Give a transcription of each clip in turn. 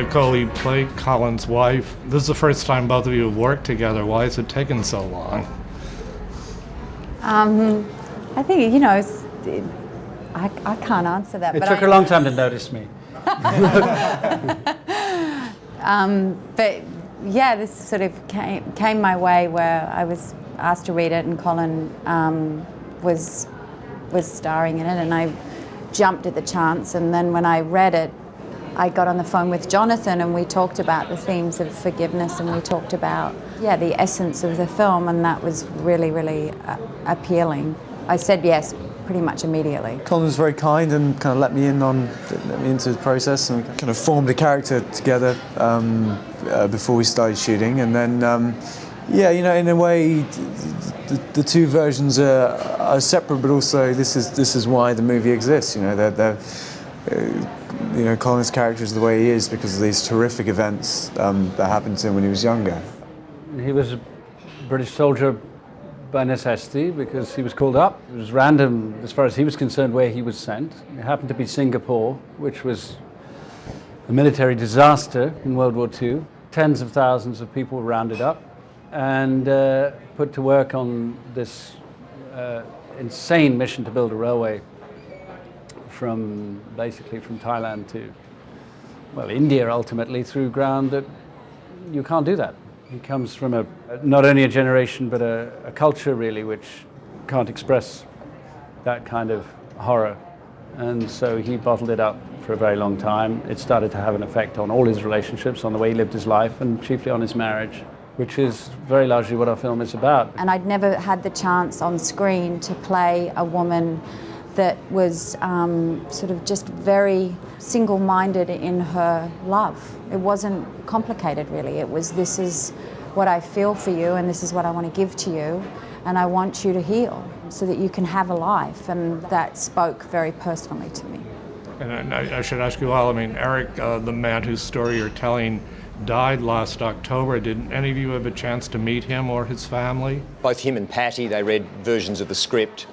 Nicole, you played Colin's wife. This is the first time both of you have worked together. Why has it taken so long? I think, I can't answer that. It took a long time to notice me. But yeah, this sort of came my way where I was asked to read it, and Colin was starring in it, and I jumped at the chance. And then when I read it, I got on the phone with Jonathon, and we talked about the themes of forgiveness, and we talked about the essence of the film, and that was really, really appealing. I said yes pretty much immediately. Colin was very kind and kind of let me into the process, and we kind of formed a character together before we started shooting. And then, in a way, the two versions are separate, but also this is why the movie exists. Colin's character is the way he is because of these terrific events that happened to him when he was younger. He was a British soldier by necessity because he was called up. It was random as far as he was concerned where he was sent. It happened to be Singapore, which was a military disaster in World War II. Tens of thousands of people were rounded up and put to work on this insane mission to build a railway from Thailand to, India ultimately, through ground that you can't do that. He comes from not only a generation but a culture really which can't express that kind of horror, and so he bottled it up for a very long time. It started to have an effect on all his relationships, on the way he lived his life, and chiefly on his marriage, which is very largely what our film is about. And I'd never had the chance on screen to play a woman that was sort of just very single-minded in her love. It wasn't complicated really. It was, this is what I feel for you, and this is what I want to give to you, and I want you to heal so that you can have a life. And that spoke very personally to me. And I should ask you all, Eric, the man whose story you're telling, died last October. Did any of you have a chance to meet him or his family? Both him and Patty, they read versions of the script.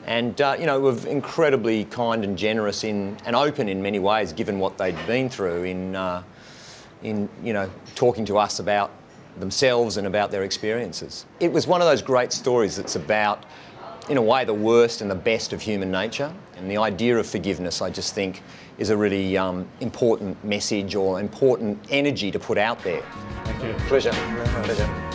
And, were incredibly kind and generous and open in many ways, given what they'd been through in talking to us about themselves and about their experiences. It was one of those great stories that's about, in a way, the worst and the best of human nature. And the idea of forgiveness, I just think, is a really important message or important energy to put out there. Thank you. Pleasure. Pleasure.